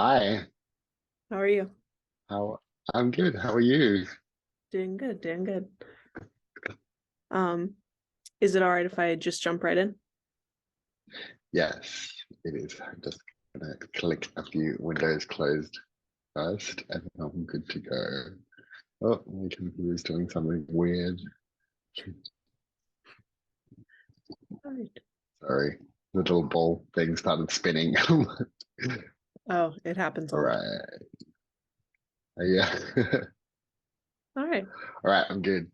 Hi, How are you? how I'm good. How are you? Doing good, doing good. Um, is it all right if I just jump right in? Yes, it is. I'm just gonna click a few windows closed first, and then I'm good to go. Oh, my computer's doing something weird. All right. Sorry, the little ball thing started spinning. All Oh, it happens all the time. right. Yeah. All right. All right, I'm good.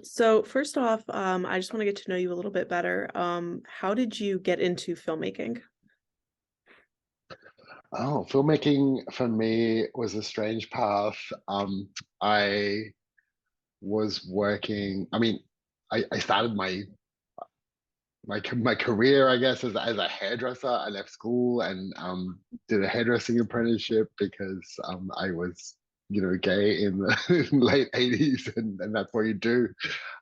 So first off, I just want to get to know you a little bit better. How did you get into filmmaking? Oh, filmmaking for me was a strange path. I was working. I started my career, I guess, as a hairdresser. I left school and did a hairdressing apprenticeship because I was, gay in the late 80s, and that's what you do.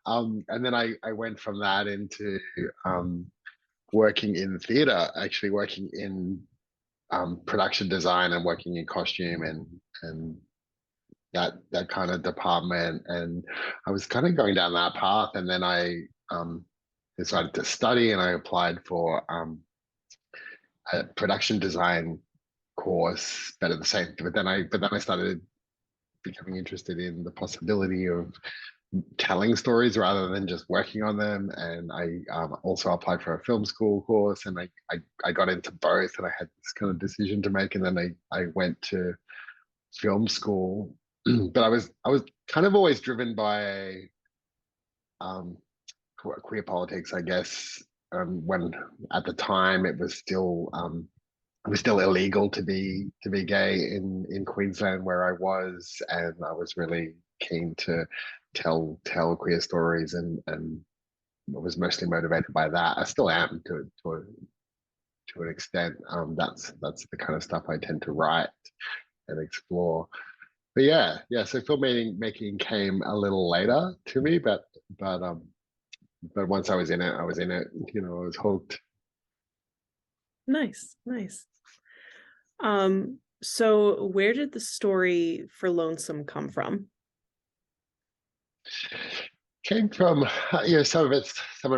And then I went from that into working in theater, actually working in production design and working in costume and that kind of department. And I was kind of going down that path, and then I decided to study, and I applied for a production design course. But at the same, but then I started becoming interested in the possibility of telling stories rather than just working on them. And I also applied for a film school course, and I got into both, and I had this kind of decision to make. And then I went to film school, but I was kind of always driven by um, queer politics, I guess. When at the time it was still illegal to be gay in Queensland where I was, and I was really keen to tell queer stories, and I was mostly motivated by that. I still am to an extent. That's the kind of stuff I tend to write and explore. But yeah. So making came a little later to me, but once I was in it, I was in it. I was hooked. Nice, nice. So where did the story for Lonesome come from? Came from some of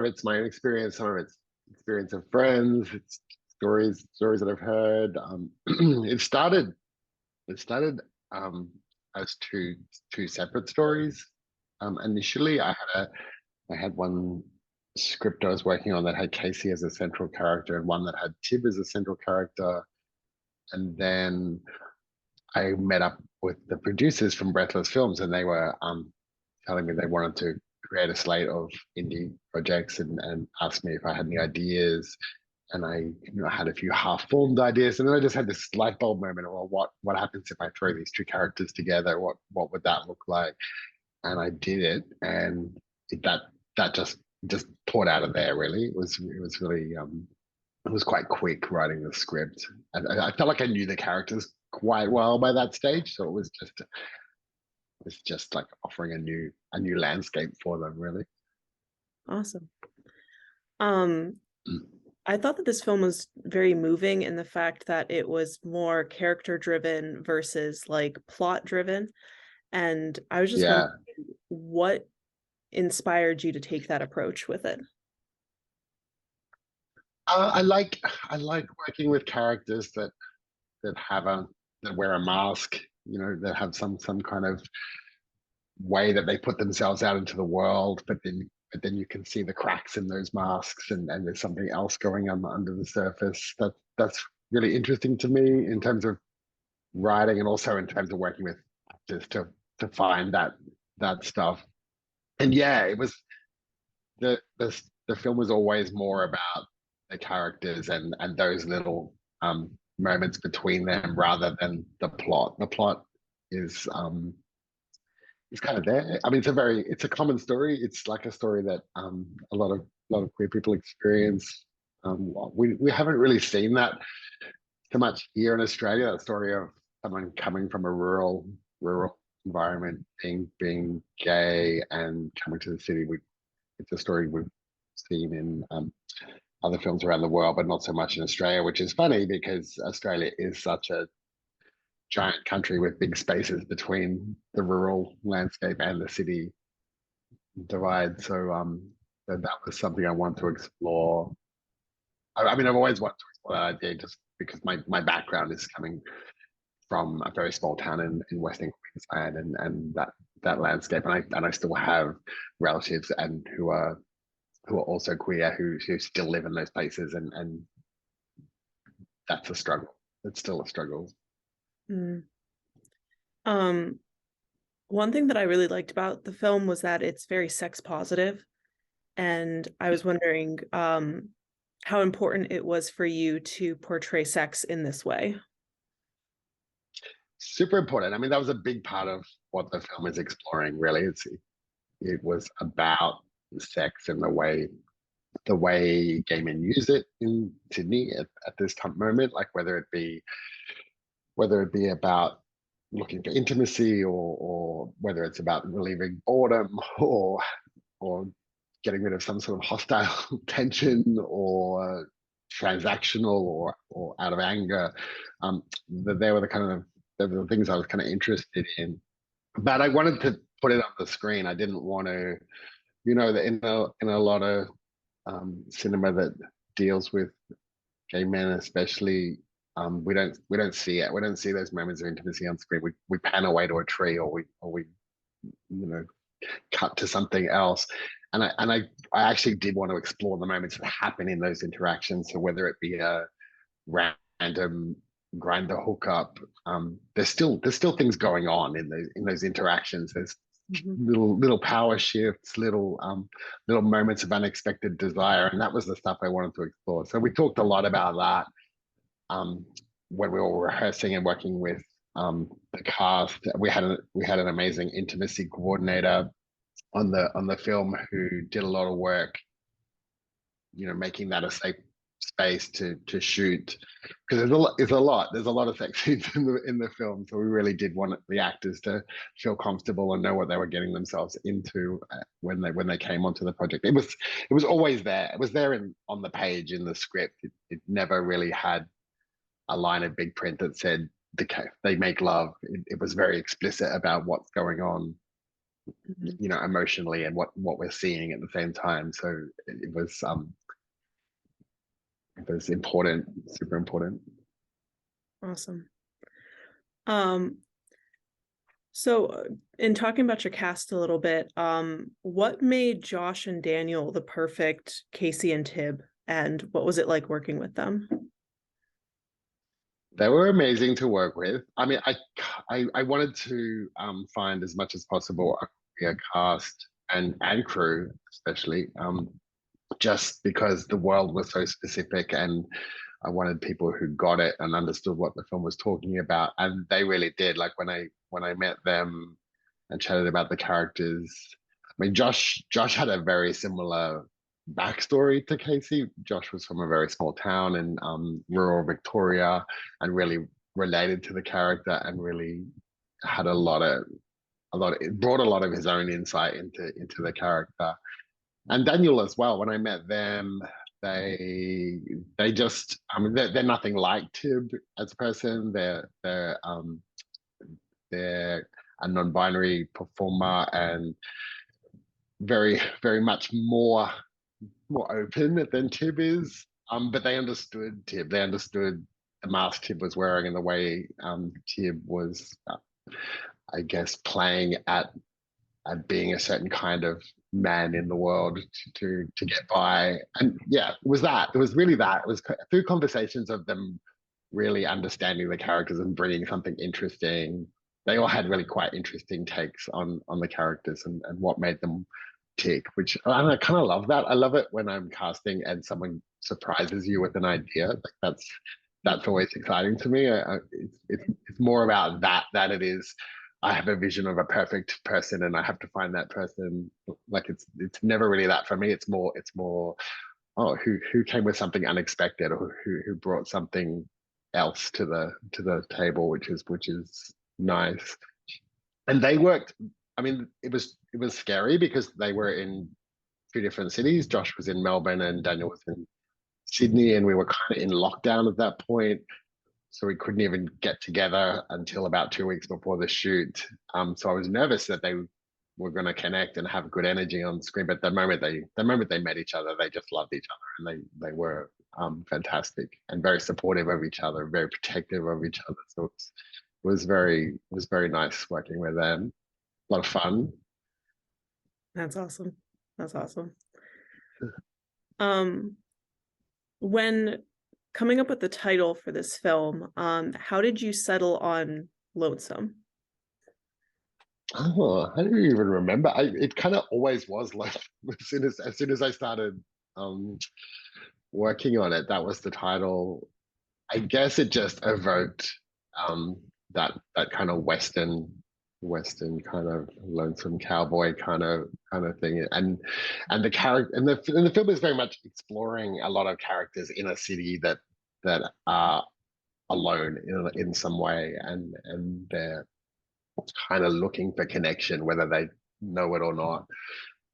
it's my own experience, some of it's experience of friends, it's stories that I've heard. It started um, as two separate stories. Initially, I had one script I was working on that had Casey as a central character, and one that had Tib as a central character. And then I met up with the producers from Breathless Films, and they were telling me they wanted to create a slate of indie projects, and asked me if I had any ideas. And I had a few half-formed ideas, and then I just had this light bulb moment of, well, what happens if I throw these two characters together? What would that look like? And I did it, and that just poured out of there. Really, it was really it was quite quick writing the script, and I felt like I knew the characters quite well by that stage. So it was just like offering a new landscape for them, really. Awesome. Um, I thought that this film was very moving in the fact that it was more character driven versus like plot driven. And I was just wondering Yeah, what inspired you to take that approach with it. I like working with characters that have a that wear a mask. That have some kind of way that they put themselves out into the world, but then you can see the cracks in those masks, and there's something else going on under the surface. That's really interesting to me in terms of writing, and also in terms of working with actors to find that stuff. And yeah, it was the film was always more about the characters and those little moments between them rather than the plot. The plot is is kind of there. I mean, it's a common story. It's like a story that a lot of queer people experience. We haven't really seen that so much here in Australia. That story of someone coming from a rural environment, being gay and coming to the city. It's a story we've seen in other films around the world, but not so much in Australia, which is funny because Australia is such a giant country with big spaces between the rural landscape and the city divide. So that was something I want to explore. I mean, I've always wanted to explore that idea just because my background is coming from a very small town in Western Queensland, and that landscape, and I still have relatives and who are also queer who still live in those places, and that's a struggle. It's still a struggle. Mm. Um, One thing that I really liked about the film was that it's very sex positive, and I was wondering how important it was for you to portray sex in this way. Super important. I mean, that was a big part of what the film is exploring. Really, it was about sex and the way gay men use it in Sydney at this time moment, like whether it be about looking for intimacy, or whether it's about relieving boredom, or getting rid of some sort of hostile tension, or transactional, or out of anger. They were the kind of they were the things I was kind of interested in. But I wanted to put it on the screen. I didn't want to, in a lot of cinema that deals with gay men, especially, we don't see it. We don't see those moments of intimacy on screen. We pan away to a tree, or we cut to something else. And I actually did want to explore the moments that happen in those interactions. So whether it be a random grinder hookup, there's still things going on in those interactions. There's Mhm. little power shifts, little moments of unexpected desire, and that was the stuff I wanted to explore. So we talked a lot about that um, when we were rehearsing and working with the cast. We had an amazing intimacy coordinator on the film who did a lot of work, making that a safe space to shoot, because there's a lot of sex scenes in the film. So we really did want the actors to feel comfortable and know what they were getting themselves into when they came onto the project. It was always there. It was there on the page in the script. It never really had a line of big print that said they make love. It was very explicit about what's going on, Mhm. emotionally, and what we're seeing at the same time. So it was important, super important. Awesome. Um, so in talking about your cast a little bit, what made Josh and Daniel the perfect Casey and Tib, and what was it like working with them? They were amazing to work with. I mean, I wanted to find as much as possible a queer cast and crew, especially, just because the world was so specific, and I wanted people who got it and understood what the film was talking about, and they really did. Like when I met them and chatted about the characters. I mean, Josh had a very similar backstory to Casey. Josh was from a very small town in rural Victoria, and really related to the character, and really had it brought a lot of his own insight into the character. And Daniel as well. When I met them, they they just, I mean, they're nothing like Tib as a person. They're a non-binary performer, and very very much more open than Tib is. But they understood Tib. They understood the mask Tib was wearing, and the way Tib was, I guess, playing at being a certain kind of man in the world to get by. And yeah, it was that. It was really that. It was through conversations of them really understanding the characters and bringing something interesting. They all had really quite interesting takes on the characters, and what made them tick, which I kind of love that. I love it when I'm casting and someone surprises you with an idea. Like that's always exciting to me. It's more about that than it is I have a vision of a perfect person and I have to find that person. Like it's never really that for me. It's more, oh, who came with something unexpected, or who brought something else to the table, which is nice. And they worked. I mean, it was scary because they were in two different cities. Josh was in Melbourne and Daniel was in Sydney, and we were kind of in lockdown at that point. So we couldn't even get together until about 2 weeks before the shoot. So I was nervous that they were going to connect and have good energy on screen. But the moment they met each other, they just loved each other, and they were fantastic and very supportive of each other, very protective of each other. So it was very nice working with them. A lot of fun. That's awesome. That's awesome. Um, when coming up with the title for this film, how did you settle on Lonesome? Oh, I don't even remember. It kind of always was like as soon as I started working on it, that was the title. I guess it just evoked um, that kind of Western kind of lonesome cowboy kind of thing, and the character and the film is very much exploring a lot of characters in a city that are alone in some way, and they're kind of looking for connection, whether they know it or not.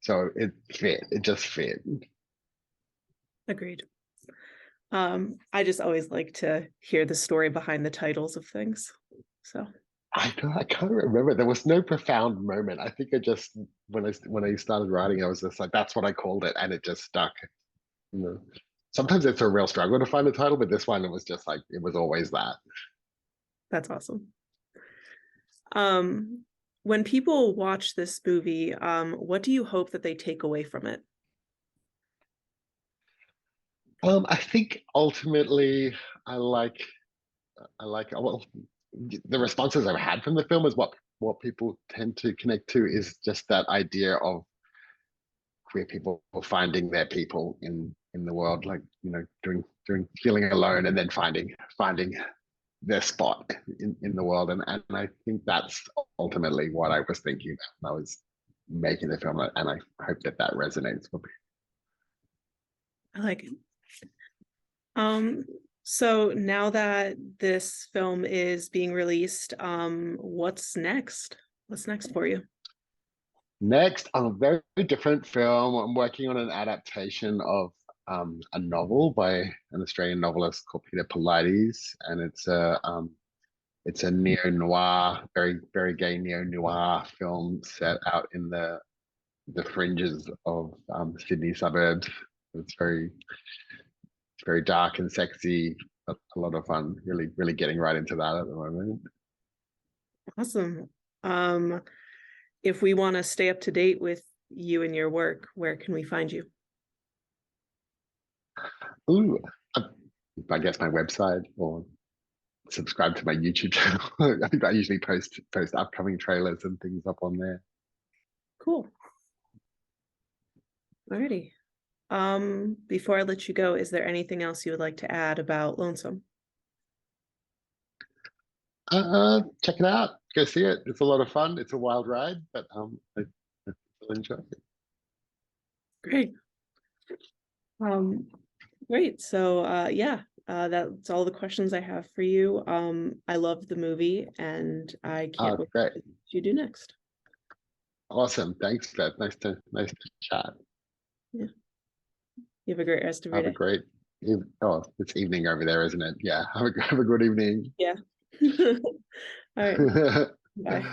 So it fit. It just fit. Agreed. I just always like to hear the story behind the titles of things. So I can't remember. There was no profound moment. I think I just when I started writing, I was just like, that's what I called it, and it just stuck. You know, sometimes it's a real struggle to find a title, but this one it was just like it was always that. that's awesome. When people watch this movie, what do you hope that they take away from it? I think ultimately, I like well, the responses I've had from the film is what people tend to connect to is just that idea of queer people finding their people in the world, like doing feeling alone and then finding their spot in the world, and I think that's ultimately what I was thinking about when I was making the film, and I hope that that resonates with people. I like it. Um, so now that this film is being released, what's next? What's next for you? Next, on a very different film, I'm working on an adaptation of a novel by an Australian novelist called Peter Paulides, and it's a neo noir, very gay neo noir film set out in the fringes of Sydney suburbs. It's very dark and sexy. A lot of fun. Really getting right into that at the moment. Awesome. Um, if we want to stay up to date with you and your work, where can we find you? Ooh, I, I guess my website or subscribe to my YouTube channel. I think I usually post upcoming trailers and things up on there. Cool. Alrighty. Before I let you go, is there anything else you would like to add about Lonesome? Check it out. Go see it. It's a lot of fun. It's a wild ride, but I enjoy it. Great. Um, great. So yeah, that's all the questions I have for you. I love the movie and I can't wait to Great. see what you do next. Awesome. Thanks, Beth. Nice to chat. Yeah. You have a great rest of your Have a day. great oh, it's evening over there, isn't it? Yeah. Have a good evening. Yeah. All right. Bye.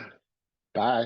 Bye.